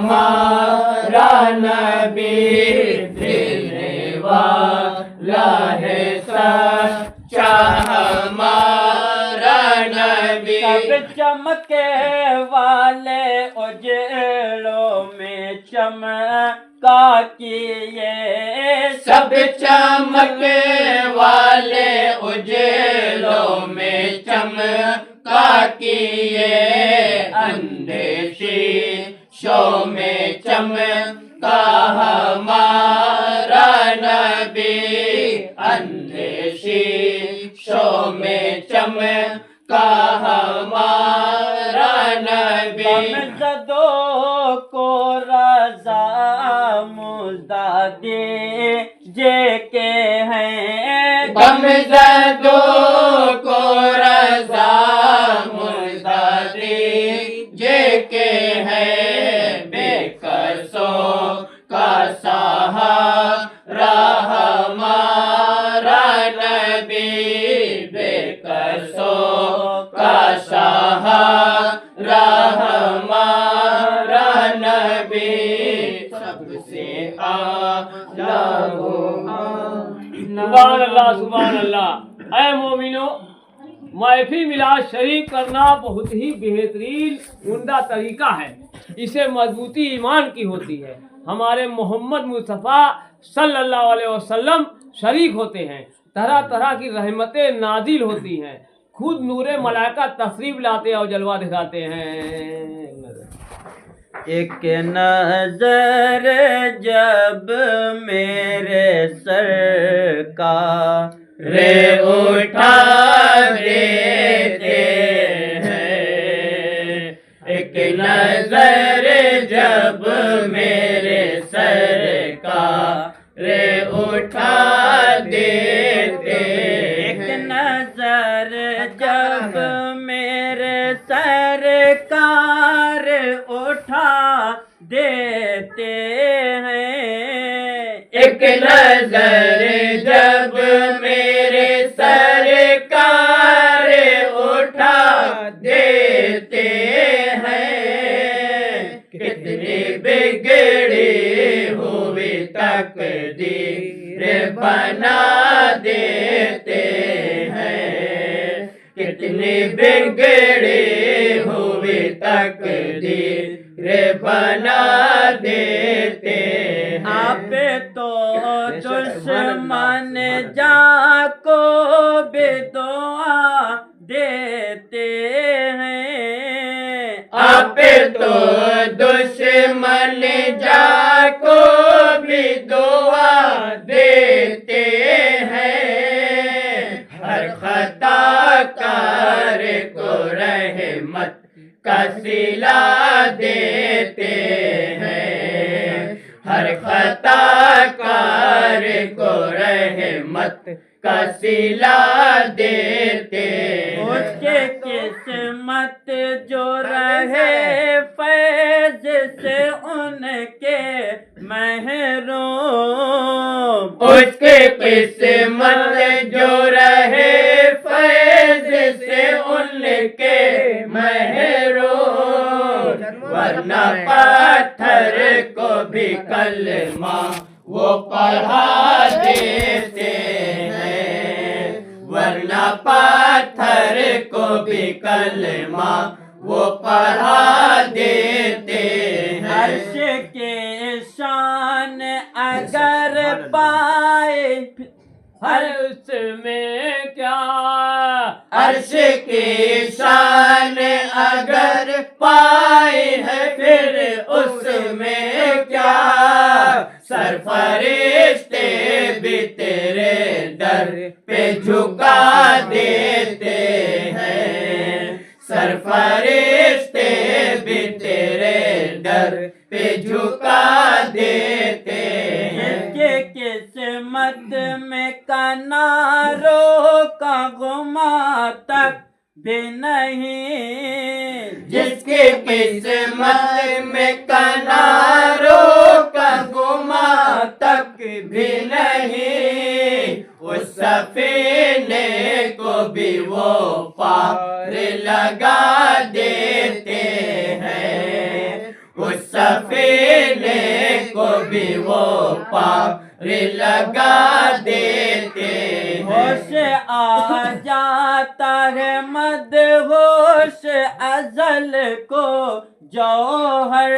ہمارا نبی دینے والا ہے سچا ہمارا نبی. سب چمکے والے اجڑوں میں چمکا کیے سب چمکے والے اجلوں میں چمکا کیے اندیشوں میں چمکا ہمارا نبی اندیشوں میں چمکا ہمارا نبی. غمزدوں کو رضا مزدہ دیجے کے ہیں غمزدوں کو رضا مزدہ دیجے کے ہیں بے کسوں کا سہارا ہمارا نبی بے کسوں کا سہارا ہمارا نبی سب سے اعلیٰ سبحان اللہ سبحان اللہ. اے مومنو، محفل میلاد شریف کرنا بہت ہی بہترین عمدہ طریقہ ہے. اسے مضبوطی ایمان کی ہوتی ہے. ہمارے محمد مصطفیٰ صلی اللہ علیہ وسلم شریک ہوتے ہیں. طرح طرح کی رحمتیں نازل ہوتی ہیں. خود نور ملائکہ تشریف لاتے اور جلوہ دکھاتے ہیں. ایک نظر جب میرے سرکار اٹھا دیتے ہیں ایک نظر جب میرے سرکار اٹھا دیتے ایک نظر جب میرے سرکار اٹھا دیتے ہیں ایک نظر جب میرے سرکار اٹھا دیتے ہیں کتنی بگڑی ہوئی تقدیر بنا دیتے ہیں کتنی بگڑی ہوئی تقدیر بنا دیتے ہیں آپ تو دشمن جا کو بھی دعا دیتے ہیں آپ تو دشمن جا کو بھی دعا دیتے ہیں ہر خطا کار کو رحمت کا صلہ دیتے ہیں ہر خطا کار کو رحمت کا صلہ دیتے ہیں اس کے قسمت جو رہے فیض سے ان کے محروم اس کے قسمت جو رہے فیض سے ان کے محروم ورنہ پتھر کو بھی کلمہ وہ پڑھا دیتے ہیں ورنہ پتھر کو بھی کلمہ وہ پڑھا دیتے ہیں عرش کے شان اگر پائے ہر اس میں کیا عرش کی شان اگر پائی ہے پھر اس میں کیا سرفرشتے بھی تیرے در پہ جھکا دیتے ہیں سرفرشتے بھی تیرے در پہ جھکا دیتے ہیں کہ قسمت میں کناروں کا گما تک بھی نہیں جس کی قسمت میں کناروں کا گما تک بھی نہیں اس سفینے کو بھی وہ پار لگا دیتے ہیں اس سفینے کو بھی وہ پار لگا دیتے ہیں۔ ہوش آ جاتا ہے مدہوش ازل کو جوہر،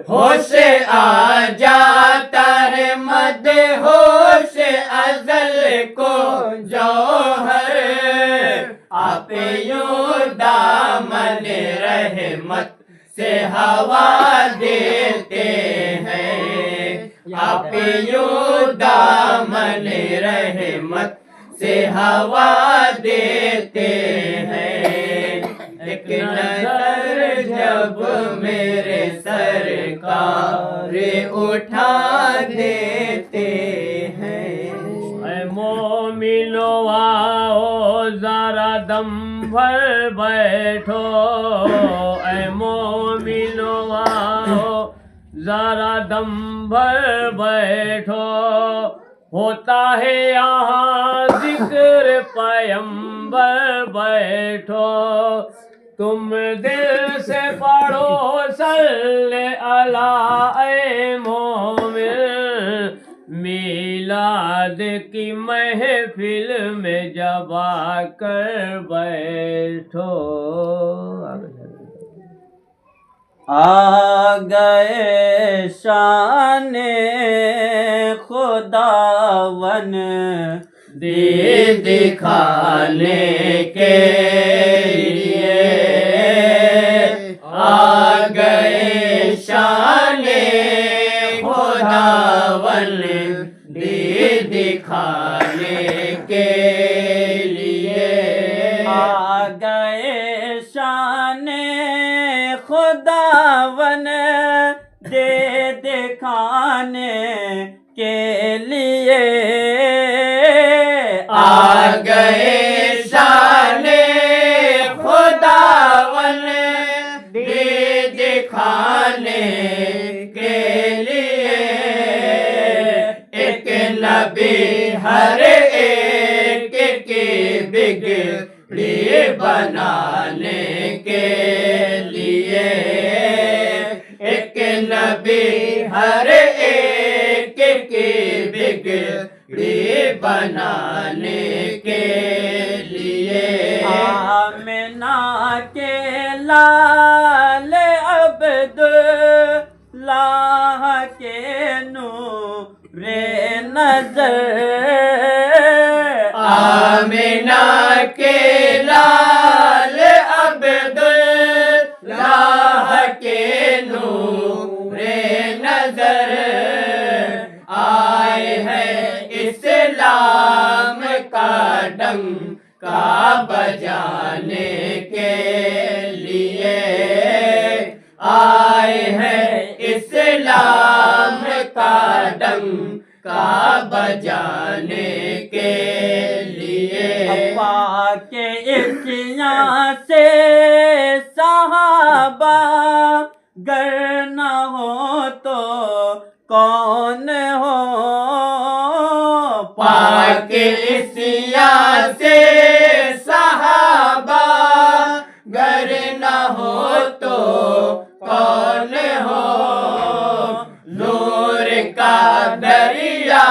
ہوش آ جاتا ہے مدہوش ازل کو جوہر، آپ یوں دامن رحمت سے ہوا دیتے ہیں، آپ یوں دامن رحمت سے ہوا دیتے ہیں۔ ایک نظر جب میرے سرکار اٹھا دیتے ہیں۔ اے مومنو آؤ ذرا دم بھر بیٹھو، اے مومنو آؤ ذرا دم بھر بیٹھو، ہوتا ہے یہاں ذکر پیمبر، بیٹھو تم دل سے پڑھو صلی اللہ اے مومن، میلاد کی محفل میں جب آ کر بیٹھو۔ آ گئے شان خداون دے دکھانے کے لیے، آ گئے شان خداون دے دکھانے کے لیے، آ گئے شان خداون دے دکھانے کے لیے، آ گئے شان خداون دے دکھانے کے لیے، ایک نبی ہر ایک کی بگڑی بنانے کے لیے، ایک نبی ہر ایک کی بگڑی بنانے کے لیے، آمنہ کے لال عبداللہ کے نور نظر، آمنہ کے لال عبداللہ کے نور نظر، آئے ہیں اسلام کا ڈنکا بجانے کے لیے، آئے ہیں اسلام کا ڈنکا بجانے کے لیے، پاک عصیاں سے صحابہ گر نہ ہو تو کون ہو، پاک عصیاں سے صحابہ گر نہ ہو تو کون ہو، نور کا دریا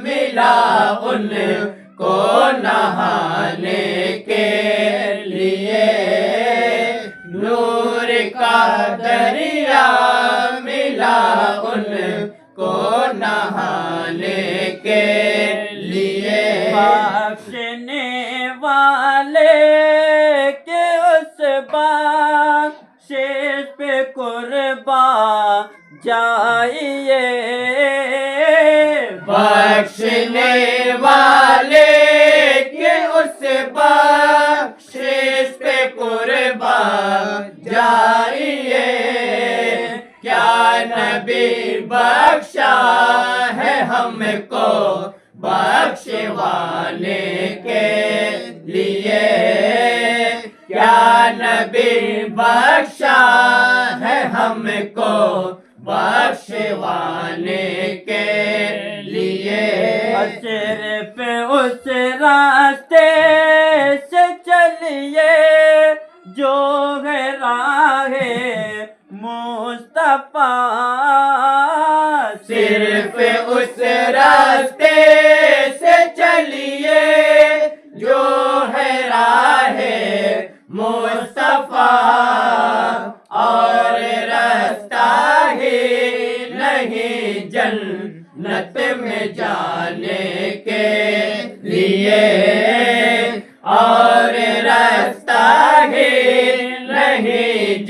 ملا ان کو نہانے کے لیے، نور کا دریا ملا ان کو نہانے کے لیے، بخشنے والے کے اس بخشش پہ قربان جائیے، بخشنے والے کے اس بخشش پہ قربان جائیے، کیا نبی بخشا ہے ہم کو بخشوانے کے لیے، کیا نبی بخشا ہے ہم کو بخشوانے کے لیے، صرف اس راستے سے چلیے جو ہے راہ مستقیم،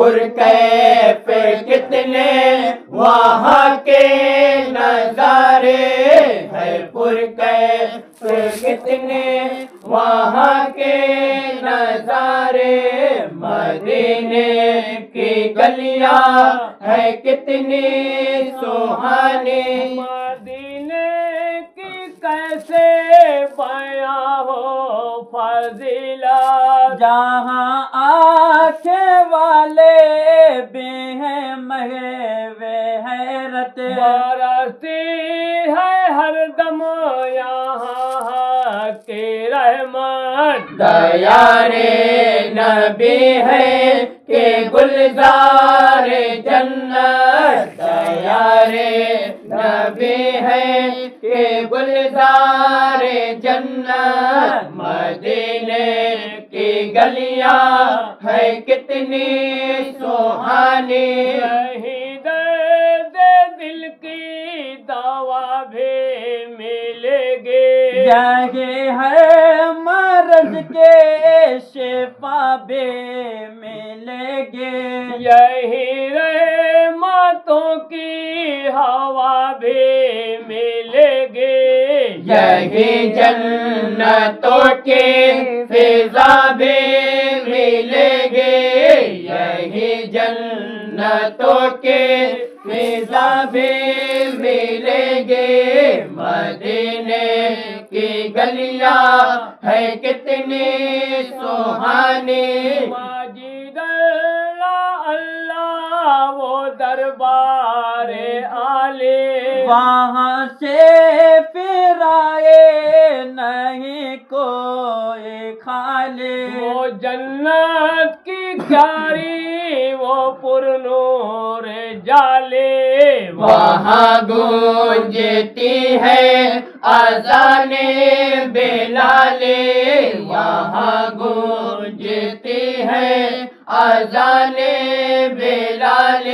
پرکیف کتنے وہاں کے نظارے ہے پرکیف کتنے وہاں کے نظارے مدینے کی گلیاں ہے کتنی سہانی مدینے کی کیسے بیاں ہو فضیلت جہاں آنکھیں والے بھی ہیں محوے حیرت برستی ہے ہر دم یہاں کی رحمت دیار نبی ہے کہ گلزار جنت دیار نبی ہے کہ گلزار جنت مدینے کی گلیاں ہے کتنی سہانی یہی درد دل کی دوا بھی ملے گی یہی ہے مرض کے شفا بھی ملے گے یہی رحمتوں کی ہوا بھی ملے گی یہی جنتوں کے فضا بھی ملے گے یہی جنتوں کے فضا بھی ملے گے مدینے کی گلیاں ہے کتنی سہانی ماجد اللہ اللہ وہ دربار عالی وہاں سے پھر آئے نہیں کوئی خالی وہ جنت کی کیاری وہ پرنور جالے وہاں گونجتی ہے اذان بلال وہاں گونجتی ہے اذان بلال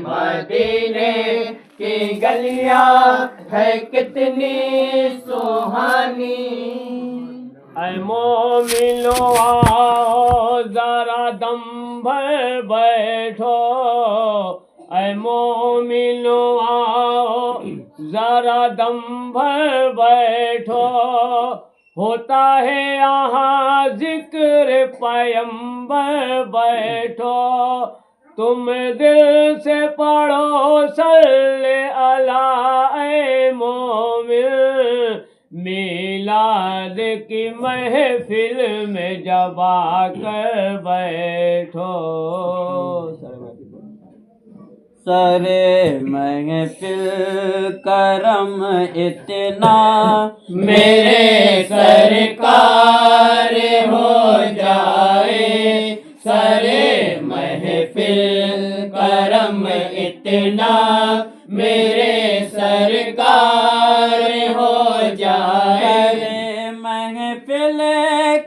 مدینے کی گلیاں ہے کتنی سہانی اے مومنو آؤ ذرا دم بھر بیٹھو اے مومنو آؤ ذرا دم بھر بیٹھو ہوتا ہے یہاں ذکر پیمبر بیٹھو تم دل سے پڑھو صلی اللہ اے مومن میلاد کی محفل میں جب آ کر بیٹھو سرے محفل کرم اتنا میرے سرکار ہو جائے سرے محفل کرم اتنا میرے سرکار ہو جائے سرے محفل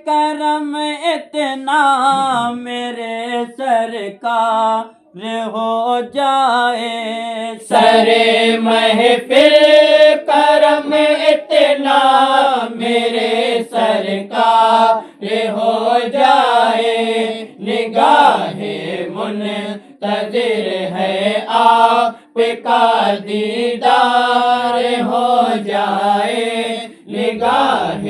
کرم اتنا میرے سرکار ہو جائے سرے محفل کرم اتنا میرے سرکار ہو جائے نگاہ منتظر ہے آپ کا دیدار ہو جائے نگاہ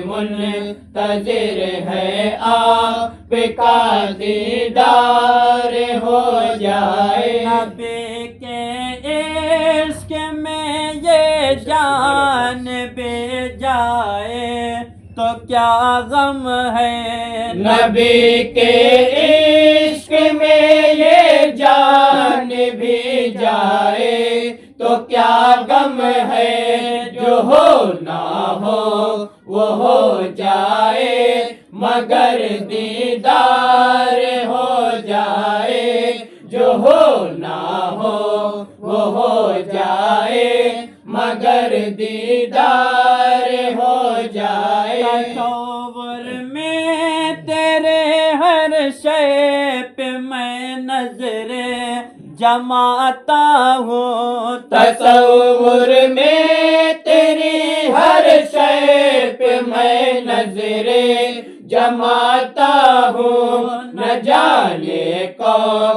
منتظر ہے آپ کا دیدار ہو جائے نبی کے عشق میں یہ جان بھی جائے تو کیا غم ہے نبی کے عشق میں یہ جان بھی جائے تو کیا غم ہے جو ہو نہ ہو وہ ہو جائے مگر دیدار ہو جائے جو ہو نہ ہو وہ ہو جائے مگر دیدار ہو جائے تصور میں تیرے ہر شے پہ میں نظریں جماتا ہوں تصور میں تیری ہر شے پہ میں نظریں جماتا ہوں نہ جانے کون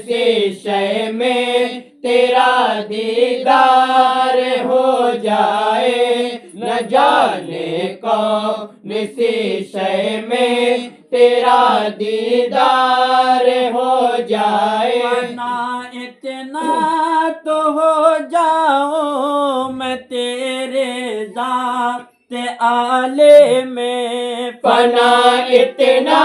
سی شے میں تیرا دیدار ہو جائے نہ جانے کون سی شے میں تیرا دیدار ہو جائے ورنہ اتنا تو ہو جاؤں میں تیرے ذات آلے میں فنا اتنا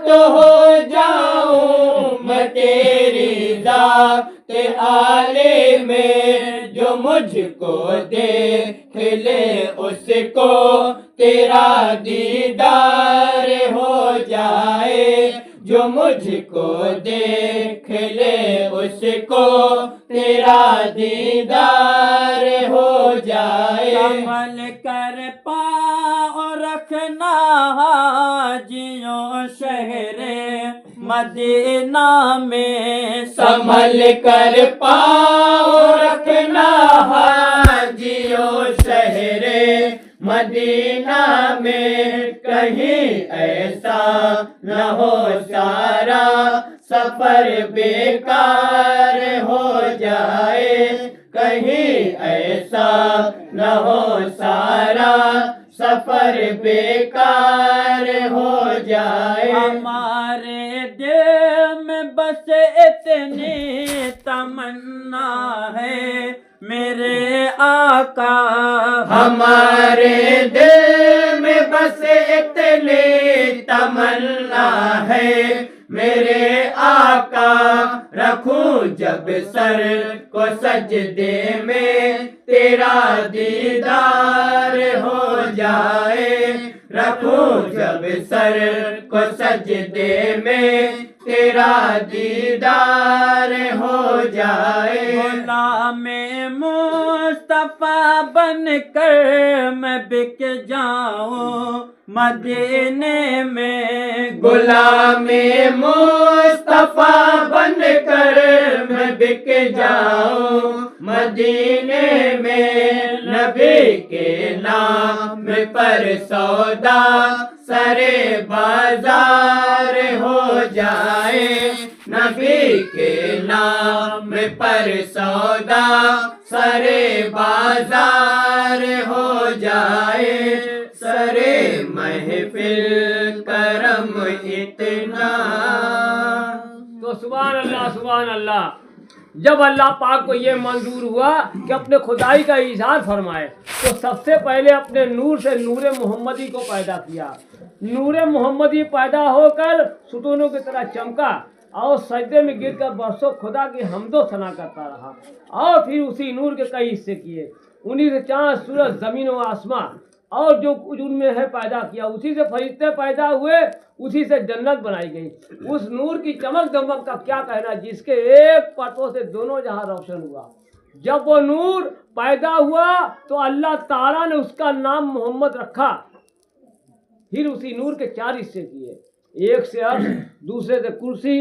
تو ہو جاؤں میں تیری ذات آلے میں جو مجھ کو دیکھ لے اس کو تیرا دیدار ہو جائے جو مجھ کو دیکھ لے اس کو تیرا دیدار ہو جائے سنبھل کر پاؤں رکھنا حاجیوں شہر مدینہ میں سنبھل کر پاؤں رکھنا حاجیوں شہر مدینہ میں کہیں ایسا نہ ہو سارا سفر بیکار ہو جائے کہیں ایسا نہ ہو سارا سفر بیکار ہو جائے ہمارے دل میں بس اتنی تمنا ہے میرے آقا ہمارے دل میں بس اتنی تمنا ہے میرے آقا رکھوں جب سر کو سجدے میں تیرا دیدار ہو جائے رکھوں جب سر کو سجدے میں تیرا دیدار ہو جائے غلام مصطفیٰ بن کر میں بک جاؤں مدینے میں غلام مصطفیٰ بن کر میں بک جاؤں مدینے میں نبی کے نام پر سودا سرے بازار ہو جائے نبی کے نام پر سودا سرے بازار ہو جائے سرے محفل کرم اتنا تو سبحان اللہ سبحان اللہ. جب اللہ پاک کو یہ منظور ہوا کہ اپنے خدائی کا اظہار فرمائے تو سب سے پہلے اپنے نور سے نور محمدی کو پیدا کیا. نور محمدی پیدا ہو کر ستونوں کی طرح چمکا اور سجدے میں گر کر برسوں خدا کی حمد و ثنا کرتا رہا اور پھر اسی نور کے کئی حصے کیے. انہی سے چاند سورج زمین و آسمان اور جو کچھ ان میں ہے پیدا کیا. اسی سے فرشتے پیدا ہوئے اسی سے جنت بنائی گئی. اس نور کی چمک دمک کا کیا کہنا جس کے ایک پرتوں سے دونوں جہاں روشن ہوا. جب وہ نور پیدا ہوا تو اللہ تعالیٰ نے اس کا نام محمد رکھا. پھر اسی نور کے چار حصے کیے. ایک سے عرش، دوسرے سے کرسی،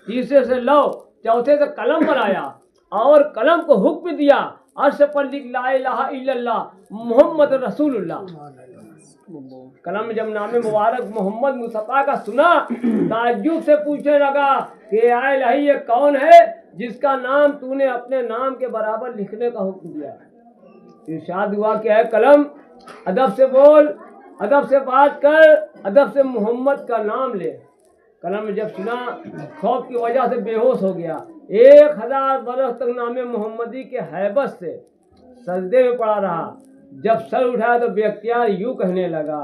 تیسرے سے لو، چوتھے سے قلم بنایا اور قلم کو حکم دیا عرش پر لکھ لا الہ الا اللہ محمد رسول اللہ. قلم جب نام مبارک محمد مصطفیٰ کا سنا تعجب سے پوچھنے لگا کہ اے الہی یہ کون ہے جس کا نام تو نے اپنے نام کے برابر لکھنے کا حکم دیا. ارشاد ہوا کہ اے قلم ادب سے بول، ادب سے بات کر، ادب سے محمد کا نام لے. قلم جب سنا خوف کی وجہ سے بے ہوش ہو گیا. 1000 برس تک نام محمدی کے ہیبت سے سجدے میں پڑا رہا. جب سر اٹھایا تو بے اختیار یوں کہنے لگا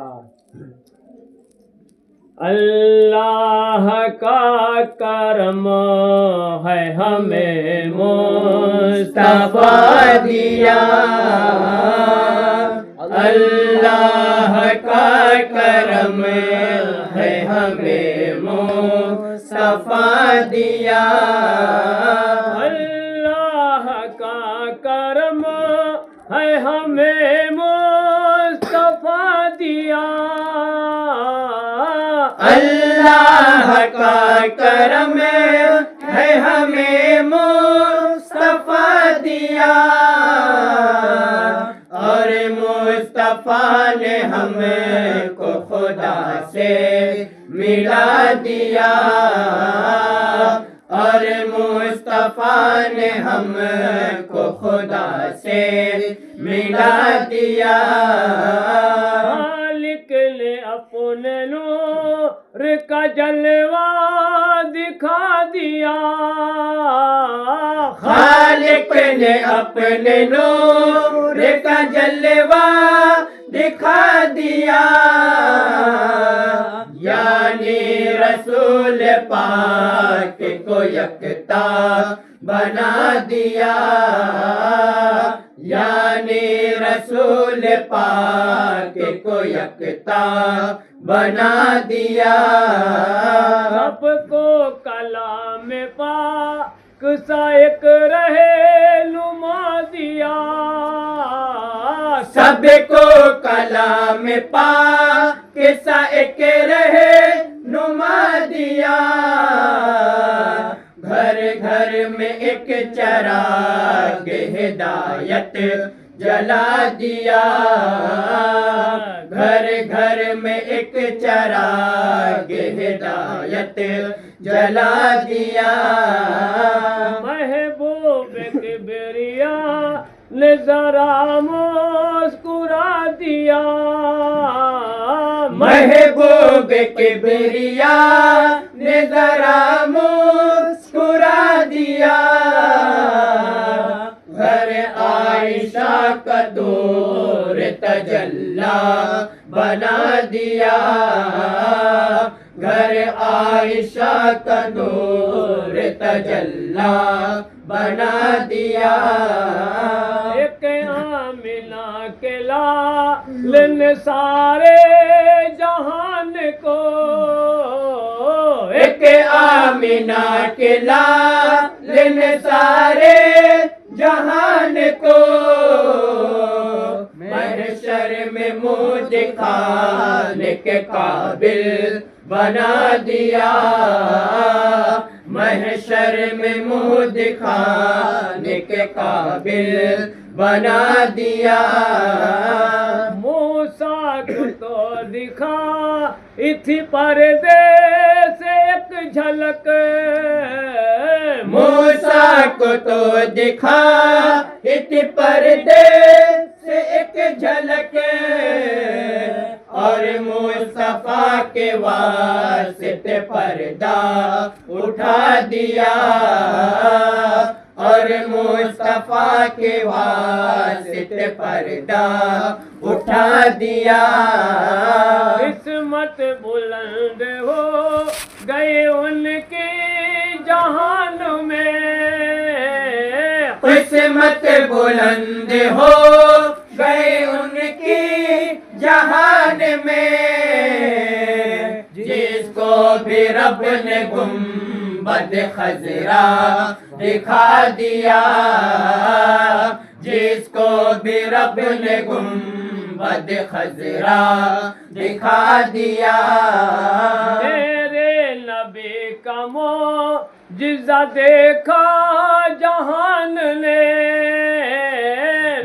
اللہ کا کرم ہے ہمیں مصطفیٰ دیا، اللہ کا کرم ہے ہمیں مصطفیٰ دیا، اللہ کا کرم ہے ہمیں مصطفیٰ دیا، اللہ کا کرم ہے ہمیں مصطفیٰ دیا، اور مصطفیٰ نے ہم کو خدا سے ملا دیا، اور نے ہم کو خدا سے ملا دیا خالق نے اپنے نور کا جلوہ دکھا دیا خالق نے اپنے نور کا جلوہ دکھا دیا یعنی رسول پاک کو یکتا بنا دیا یعنی رسول پاک کو یکتا بنا دیا سب کو کلام پاک سا ایک رہنما دیا سب کو کلام پاک سا ایک رہنما دیا گھر گھر میں ایک چراغ ہدایت جلا دیا گھر گھر میں ایک چراغ ہدایت جلا دیا محبوب کبریا نے ذرا مسکرا دیا محبوب کبریا نے ذرا مسکرا دیا گھر عائشہ کا دور تجلا بنا دیا گھر عائشہ کا دور تجلا بنا دیا ایک آمنہ کے لال نے سارے جہان کو ایک آمنہ کے لال نے سارے جہان کو محشر میں منہ دکھانے کے قابل بنا دیا محشر میں منہ دکھانے کے قابل بنا دیا موسیٰ کو تو دکھا تھی پردے سے ایک جھلک موسیٰ کو تو دکھا تھی پردے سے ایک جھلک اور مصطفیٰ کے واسطے پردہ اٹھا دیا اور مصطفیٰ کے واسطے پردہ اٹھا دیا قسمت بلند ہو گئے ان کی جہان میں قسمت بلند ہو گئے ان کی جہان میں جس کو بھی رب نے گنبد خضرا دکھا دیا جس کو بھی رب نے گنبد خضرا دکھا دیا میرے نبی کا معجزہ دیکھا جہان نے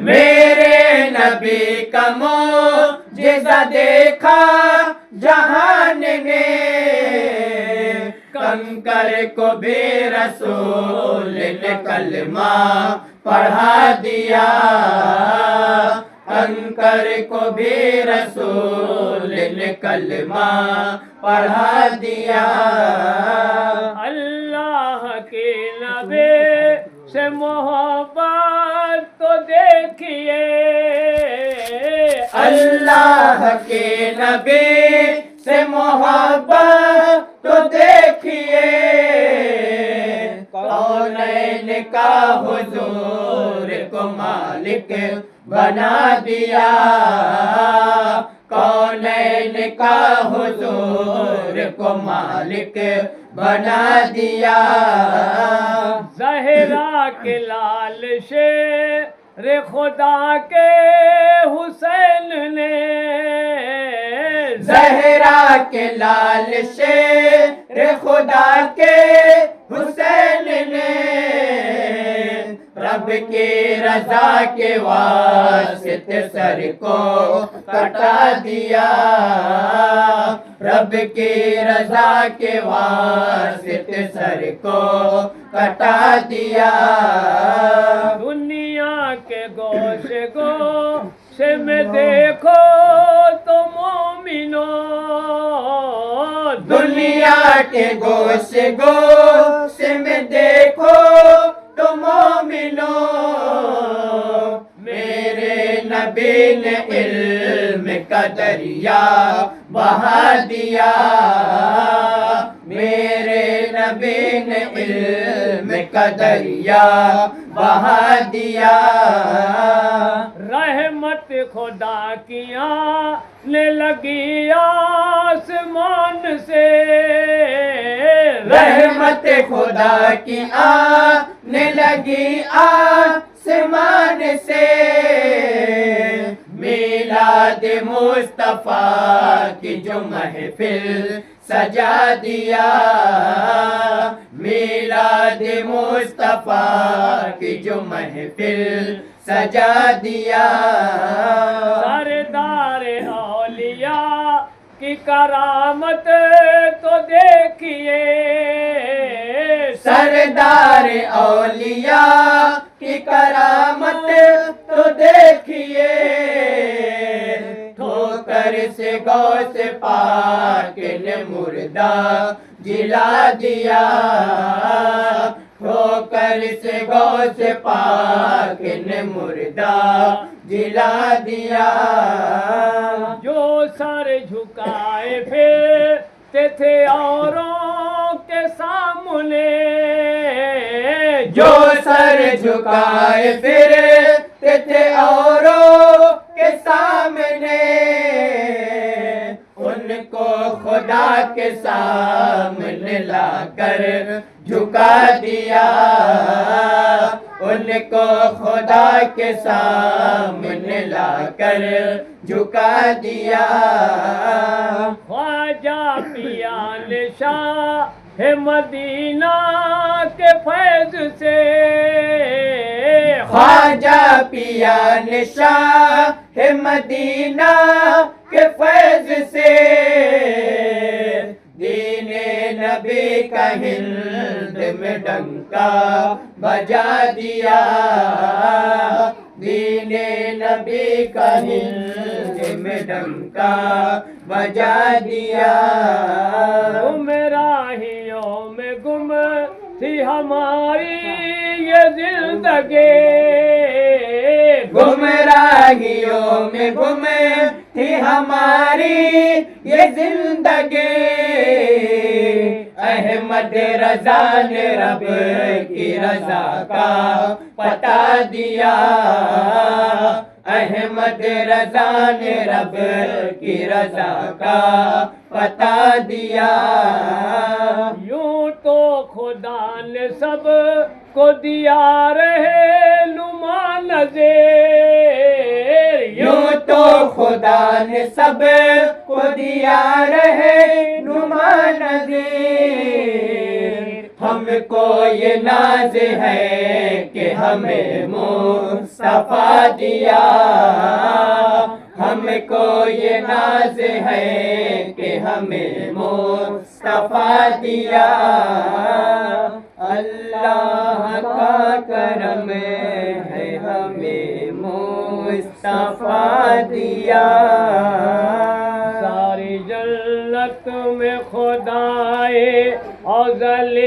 میرے نبی کا معجزہ دیکھا جہان نے کنکر کو بھی رسول نے کلمہ پڑھا دیا کنکر کو بھی رسول نے کلمہ پڑھا دیا اللہ کے نبی سے محبت تو دیکھیے اللہ کے نبی سے محبت تو دیکھیے کونین کا حضور کو مالک بنا دیا کونین کا حضور کو مالک بنا دیا زہرا کے لال شیر خدا کے حسین نے زہرا کے لال شیر خدا کے حسین نے رب کی رضا کے واسطے سر کو کٹا دیا رب کی رضا کے واسطے سر کو کٹا دیا دنیا کے گوشے گوشے میں دیکھو تو مومنو دنیا کے گوشے گوشے میں دیکھو تو مومنو میرے نبی نے علم کا دریا بہا دیا میرے نبی نے علم کا دریا بہا دیا رحمت خدا کی آنے لگی آسمان سے رحمت خدا کی آنے لگی آسمان سے میلاد مصطفیٰ کی جو محفل سجا دیا میلاد مصطفیٰ کی جو محفل سجا دیا سردار اولیاء کی کرامت تو دیکھیے سردار اولیاء کی کرامت تو دیکھیے ٹھوکر سے غوث پاک نے مردہ جلا دیا ٹھوکر سے غوث پاک نے مردہ جلا دیا جو سر جھکائے پھرتے تھے اوروں کے سامنے جو سر جھکائے پھرتے تھے اوروں کے سامنے ان کو خدا کے سامنے لا کر جھکا دیا ان کو خدا کے سامنے لا کر جھکا دیا خواجہ پیان شاہ مدینہ کے فیض سے خواجہ پیان شاہ مدینہ کے فیض سے دین نبی کا ہند میں ڈنکا بجا دیا دین نبی کا ہند میں ڈنکا بجا دیا گمراہیوں میں گم تھی ہماری یہ زندگی گمراہیوں میں گم تھی ہماری یہ زندگی احمد رضا نے رب کی رضا کا پتا دیا احمد رضا نے رب کی رضا کا پتا دیا یوں تو خدا نے سب کو دیا رہے نما نظیر یوں تو خدا نے سب کو دیا رہے نما نظیر ہم کو یہ ناز ہے کہ ہمیں مصطفیٰ دیا ہم کو یہ ناز ہے کہ ہمیں مصطفیٰ دیا اللہ کا کرم ہے ہمیں مصطفیٰ دیا ساری جنت میں خدائے ازل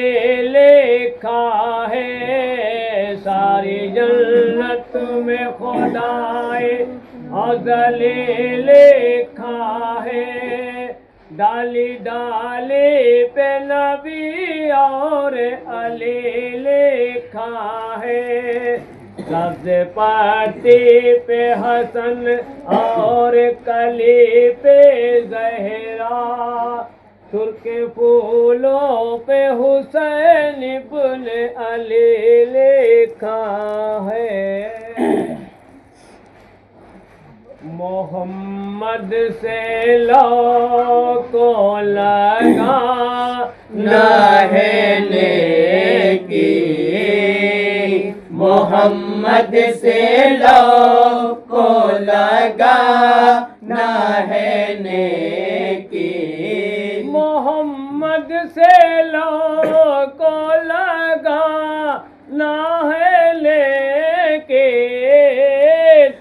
لکھا ہے ساری جنت میں خدائے ازل لکھا ہے ڈالی ڈالی پہ نبی اور علی لکھا ہے سبز پاتی پہ حسن اور کلی پہ زہرا سرخ پھولوں پہ حسین ابن علی لکھا ہے محمد سے لو کو لگا نہ ہے نیکی محمد سے لو کو لگا نہ ہے نیکی محمد محمد سے لو کو لگا نہ ہے لے کے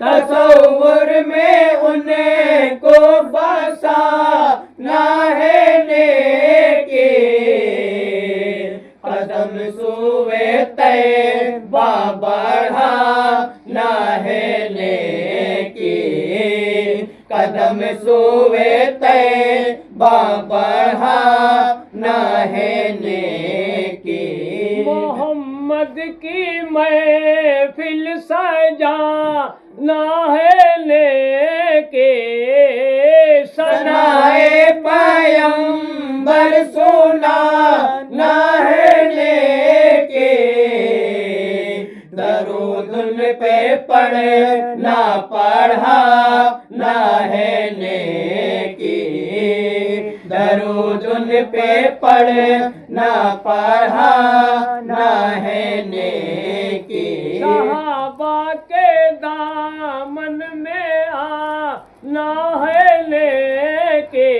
تصور میں انہیں کو بسا نہ ہے نیکی قدم سوئے طیبہ بڑھا نہ ہے نیکی قدم سوئے طیبہ بڑھا نہ ہے نیکی محمد کی محفل سجا نہ ہے لے کے سنائے پیغمبر سنا نہ ہے نیکی درود ان پہ پڑھنا پڑھا نہ ہے نیکی درود ان پہ پڑھنا پڑھا نہ ہے نیکی صحابہ کے دامن میں آنا ہے لے کے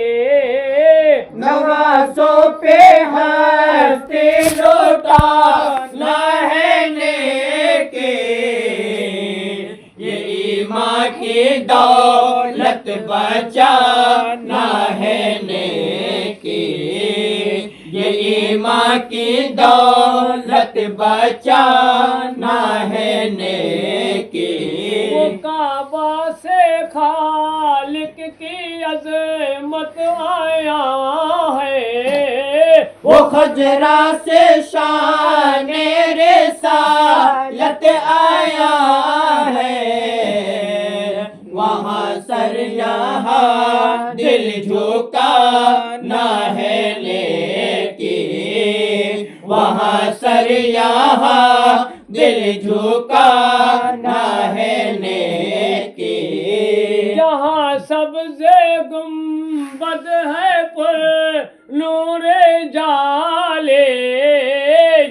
نوازوں پہ ہستی لوٹانا ہے نیکی یہ ایمان کی دولت بچانا ہے نیکی یہ ایمان کی دولت بچانا ہے نیکی وہ کعبہ سے خالق کی عظمت آیا ہے وہ خجرہ سے شان رسالت آیا ہے وہاں سر یہاں دل جھکانا ہے نیکی وہاں سر یہاں دل جھکانا ہے نیکی جہاں سبز گنبد ہے پر نور جالے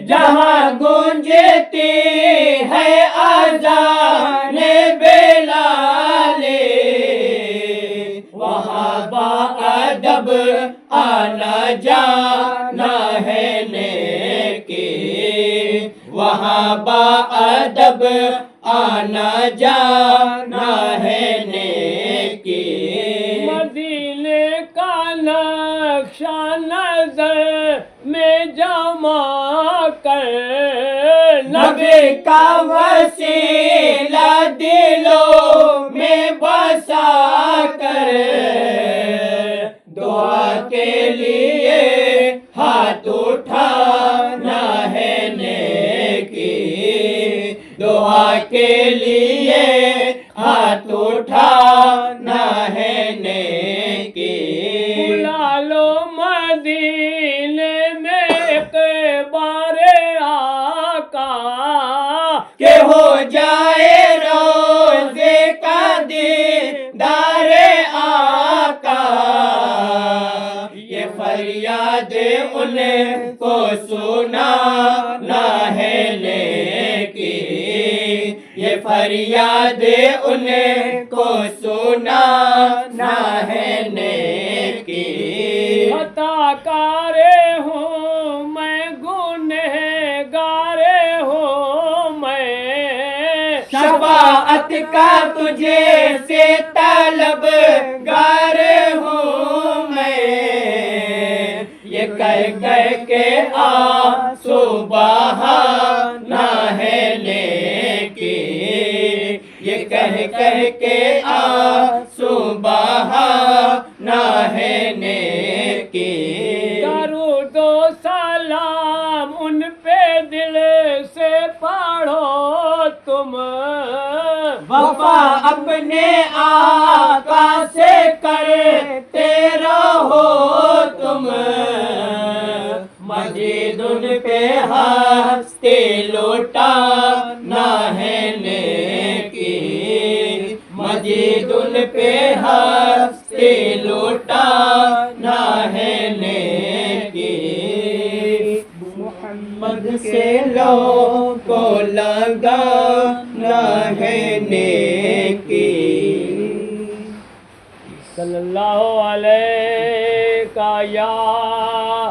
جہاں گونجتی ہے اذان بلال وہاں باادب آنا جانا ہے نیکی وہاں باادب آنا جانا ہے نیکی مدینے کا نقشہ نظر میں جمع کر نبی کا وسیلہ دلوں میں بسا کر دعا کے لیے ہاتھ اٹھانا ہے نیکی دعا کے لیے ہاتھ اٹھانا ہے نیکی بلا لو مدینے میں ایک بار آقا کہ ہو جائے روزے کا دیدار آقا یہ فریاد ان کو سنانا ہے نیکی یہ فریاد ان کو سنانا ہے نیکی خطا کارے ہوں میں گنہگار ہوں میں شفاعت کا تجھے سے طلب گار ہوں میں یہ کہہ کے آنسو بہانا ہے نیکی یہ کہہ کے آنسو بہانا ہے نیکی درود و سلام ان پہ دل سے پڑھو تم وفا اپنے آقا سے کرتے رہو تم مجید ان پہ ہستی لوٹانا ہے نیکی مجید ان پہ ہستی لوٹانا ہے نیکی محمد سے لو کو لگانا ہے نیکی صلی اللہ علیہ یا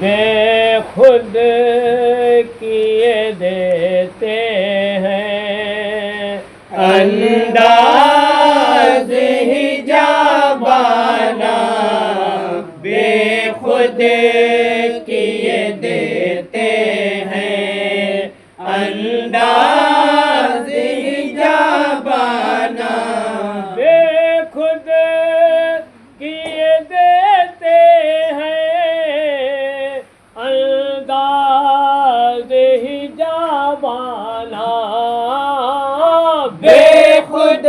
بے خود کیے دیتے ہیں انداز ہی جابانا بے خود کیے دیتے ہیں انداز ہی جابانا بے خود کیے دیتے ہیں انداز ہی جابانا بے خود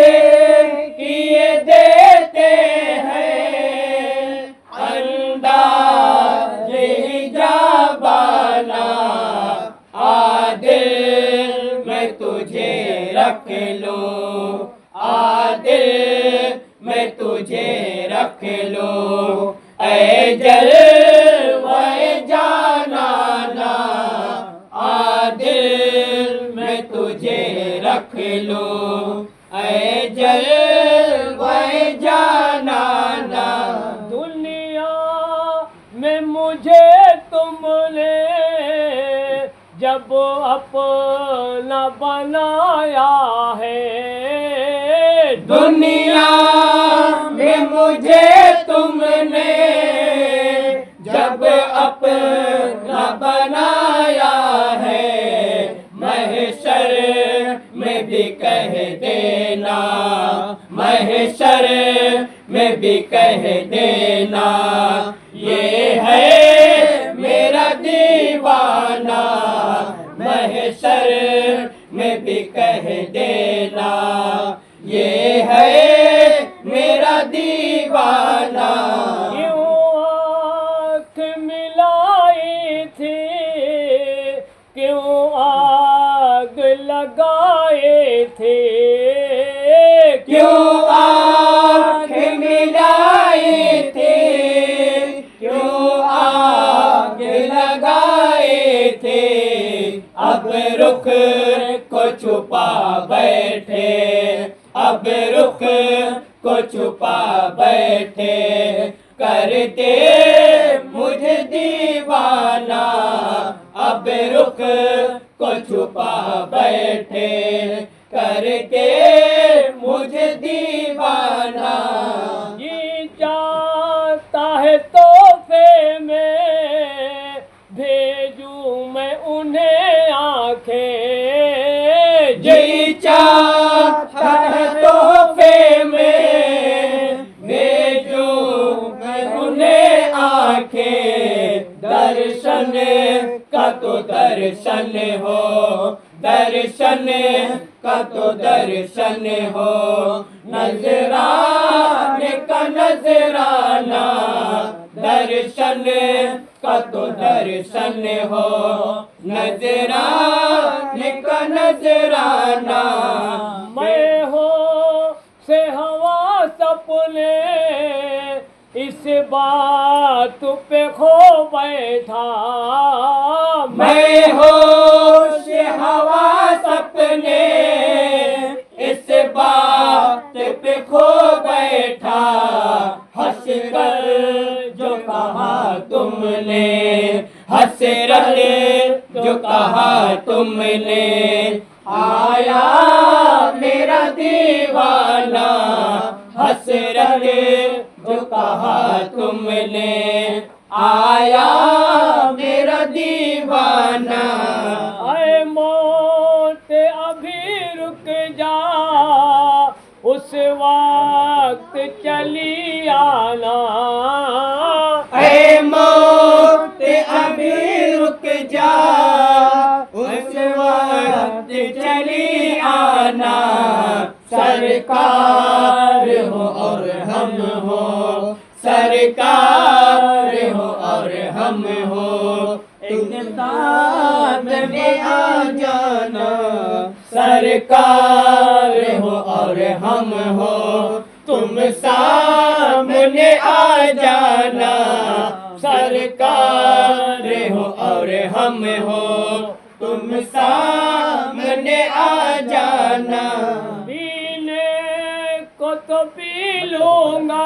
کیے دیتے ہیں انداز ہی جابانا عادل میں تجھے رکھ لو عادل میں تجھے رکھ لو اے جلوہ جانانا عادل میں تجھے رکھ لو اے جلوہ جانانا دنیا میں مجھے تم نے جب اپنا بنایا ہے دنیا میں مجھے تم نے جب اپنا بنایا ہے محشر میں بھی کہہ دینا محشر میں بھی کہہ دینا یہ ہے میرا دیوانہ محشر میں بھی کہہ دینا یہ ہے میرا دیوانہ کیوں آنکھ ملائی تھی کیوں آگ لگائے تھے کیوں آنکھ ملائی تھی کیوں آگ لگائے تھے اب رخ کو چھپا بیٹھے اب رخ کو چھپا بیٹھے کرتے مجھے دیوانہ اب رخ کو چھپا بیٹھے کرتے مجھے دیوانہ یہ چاہتا ہے تحفے میں بھیجوں میں انہیں آنکھیں جی چاہتا ہے تحفے میں بھیجوں میں انہیں آنکھیں درشن کا تو درشن ہو درشن کا تو درشن ہو نذرانے کا نذرانہ درشن کا تو درشن ہو نذرانے کا نذرانہ میں ہو سے ہوا سپنے اس بات پہ کھو بیٹھا میں ہوش ہوا سپنے اس بات پہ کھو بیٹھا ہنس کر جو کہا تم نے حسرت جو کہا تم نے آیا میرا دیوانہ حسرت جو کہا تم نے آیا میرا دیوانہ اے موت ابھی رک جا اس وقت چلی آنا اے موت ابھی رک جا اس وقت چلی آنا سرکار ہو اور ہم ہو سرکار ہو اور ہم ہو ایک ساتھ میں آ جانا سرکار ہو اور ہم ہو تم سامنے آ جانا سرکار ہو اور ہم ہو تم سامنے آ جانا پینے کو تو پی لوں گا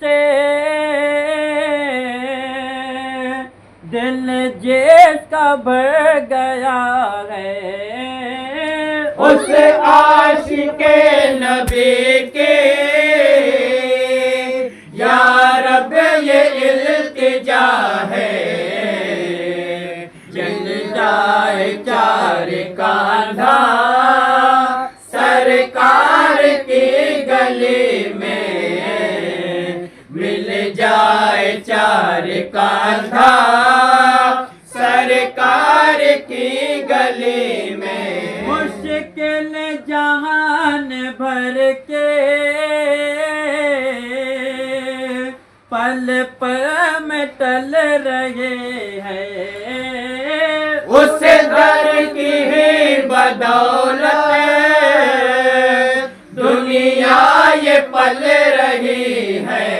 سے دل جس کا بھر گیا ہے، اس عاشق نبی کے یا رب یہ التجا ہے، جل جائے چار کاندھا سرکار کی گلی میں، مل جائے چار کاندھا سرکار کی گلی میں، مشکل جہان بھر کے پل پل میں ٹل رہے ہیں، اس در کی ہی بدولت دنیا یہ پل رہی ہے،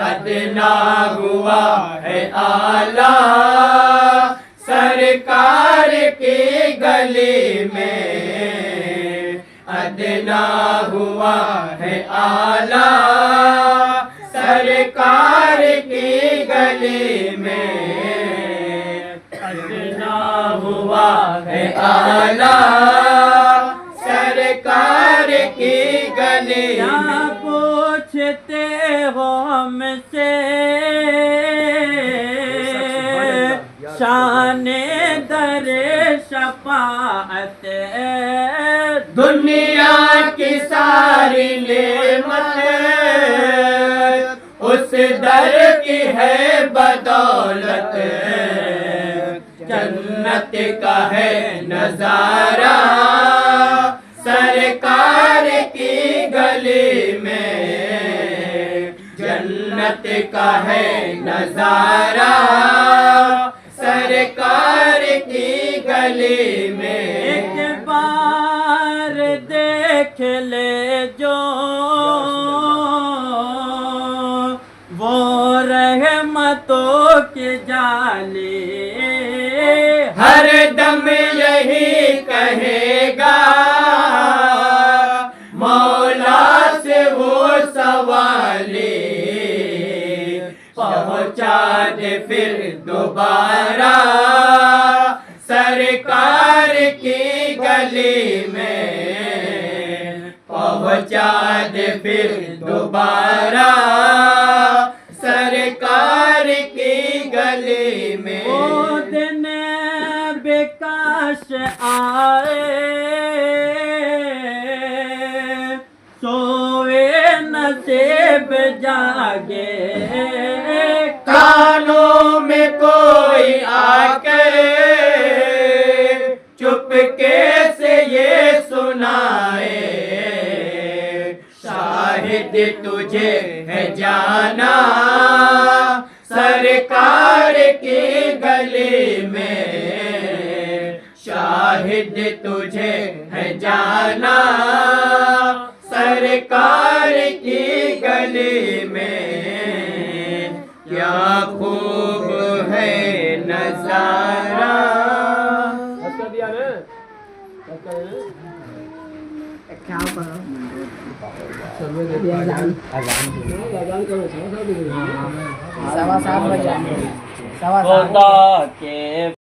ادنا ہوا ہے اعلیٰ سرکار کی گلی میں، ادنا ہوا ہے اعلیٰ سرکار کی گلی میں، ادنا ہوا ہے اعلیٰ سرکار کی گلی کیا میں۔ پوچھتے ہو ہم سے شان در شفاعت، دنیا کی ساری نعمت اس در کی ہے بدولت، جنت کا ہے نظارہ سرکار کی گلی میں، جنت کا ہے نظارہ سرکار کی گلی میں، ایک بار دیکھ لے جو وہ رحمتوں کی جالی، ہر دم یہی کہے گا مولا سے وہ سوالی، پہنچا دے پھر دوبارہ سرکار کی گلی میں، پہنچا دے پھر دوبارہ سرکار کی گلی میں، وہ دن بے کاش آئے سوئے نصیب جاگے، کانوں میں کوئی آ کے چپکے سے یہ سنائے، شاہد تجھے ہے جانا سرکار کی گلی میں، شاہد تجھے ہے جانا سرکار کی گلی میں، کیا خوب ہے نظارہ۔ خدا کے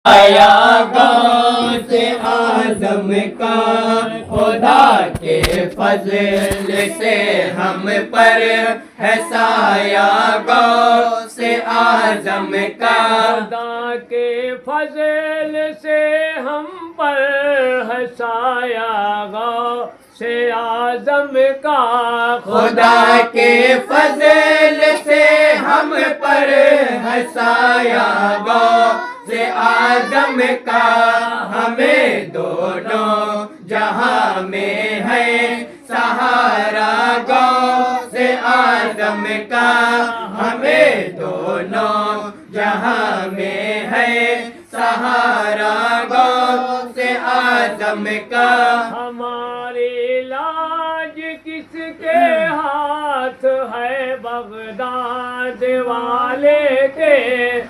آیا غوث اعظم کا، خدا کے فضل سے ہم پر ہے سایہ غوث اعظم کا، خدا کے فضل سے ہم پر ہے سایہ غوث اعظم کا، خدا کے فضل سے ہم پر ہے سایہ غوث اعظم کا، ہمیں دونوں جہاں میں ہے سہارا غوث اعظم کا، ہمیں دونوں جہاں میں ہے سہارا غوث اعظم کا، ہماری لاج کس کے ہاتھ ہے بغداد والے کے،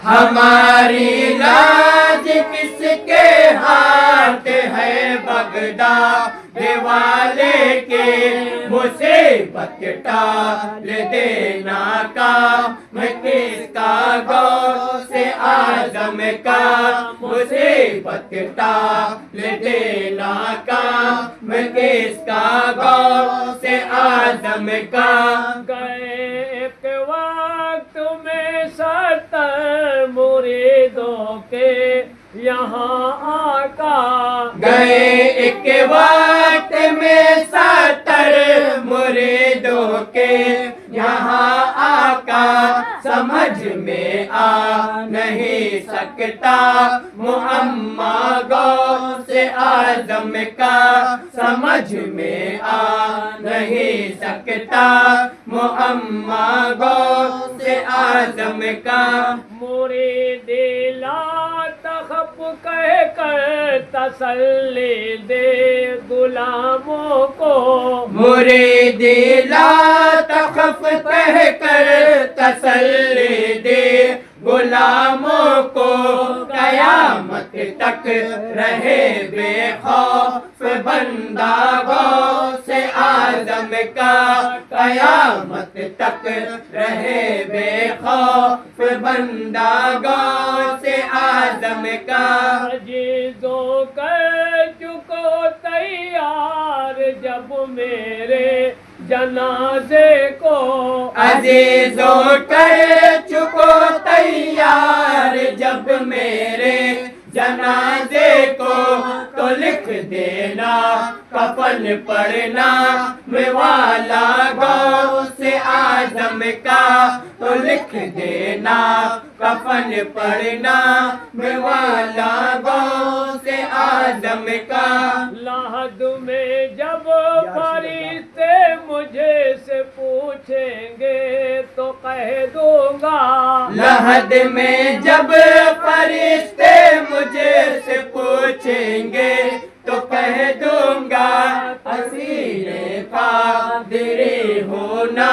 ہماری لاج کس کے ہاتھ ہے بغداد والے کے مصیبت ٹال دینا کام کس کا غوث اعظم کا مصیبت ٹال دینا کام کس کا غوث اعظم کا گئے ایک وقت میں 70 مریدوں کے یہاں آقا گئے ایک وقت میں 70 مریدوں کے یہاں آقا سمجھ میں آ نہیں سکتا معمہ غوث اعظم کا سمجھ میں آ نہیں سکتا معمہ غوث اعظم کا مرید لا تخف کہہ کر تسلی دے غلاموں کو مرید لا تخف کہہ کر تسلی دے غلاموں کو قیامت تک رہے بے خوف بندہ غوث اعظم کا قیامت تک رہے بے خوف بندہ غوث اعظم کا عزیزوں کر چکو تیار جب میرے جنازے کو عزیزوں کر چکو تیار جب میرے جنازے کو تو لکھ دینا کفن پڑھنا والا غوث اعظم کا تو لکھ دینا کفن پڑھنا والا غوث اعظم کا لحد میں جب فرشتے مجھے سے پوچھیں گے تو کہہ دوں گا لحد میں جب فرشتے مجھے سے پوچھیں گے تو کہہ دوں گا اسیر قادری ہونا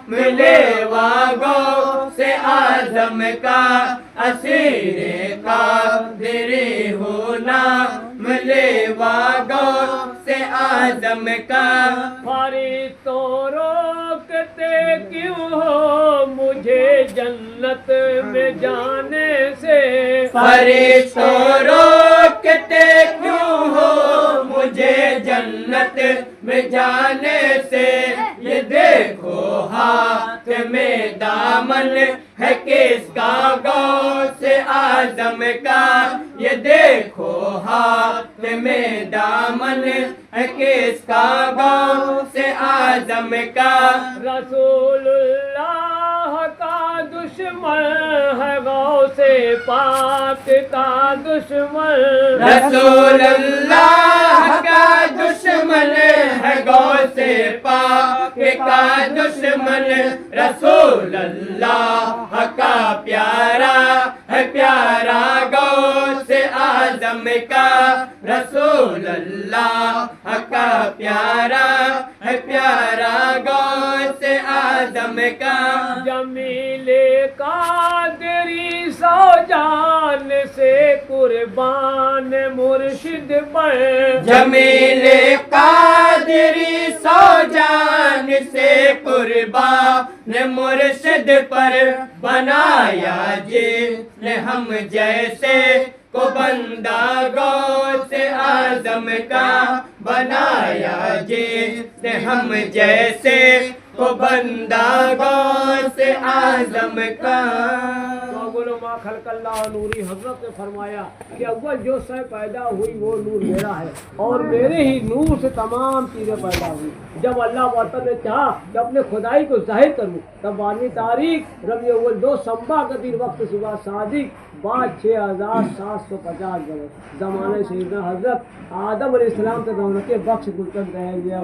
ملے غوث اعظم کا اسیر قادری ہونا ملے غوث اعظم کا فرشتوں روکتے کیوں ہو مجھے جنت میں جانے سے فرشتوں روکتے کیوں ہو مجھے جنت میں جانے سے یہ دیکھو ہاتھ میں دامن ہے کس کا غوث اعظم کا یہ دیکھو ہاتھ میں دامن ہے کس کا غوث اعظم کا رسول اللہ کا دشمن ہے غوث پاک کا دشمن رسول اللہ کا دشمن ہے غوث پاک کا دشمن رسول اللہ کا پیارا ہے پیارا غوث اعظم کا رسول اللہ کا پیارا ہے پیارا غوث اعظم کا جمیل قادری سو جان سے قربان مرشد پر جمیل قادری سو جان سے قربان مرشد پر بنایا جس نے ہم جیسے کو بندہ غوث اعظم کا بنایا جس نے ہم جیسے کو بندہ غوث اعظم کا بولو ما خلق اللہ نوری حضرت نے فرمایا کہ اول جو شے پیدا ہوئی وہ نور میرا ہے اور میرے ہی نور سے تمام چیزیں پیدا ہوئی جب اللہ وطن نے چاہا کہ اپنے خدائی کو ظاہر کروں تب 12 تاریخ ربیع اول 2 سنبا کا دن وقت صبح صادق بعد 6750 برس زمانے سیدنا حضرت آدم علیہ السلام سے رونق بخش گلشن رہ گیا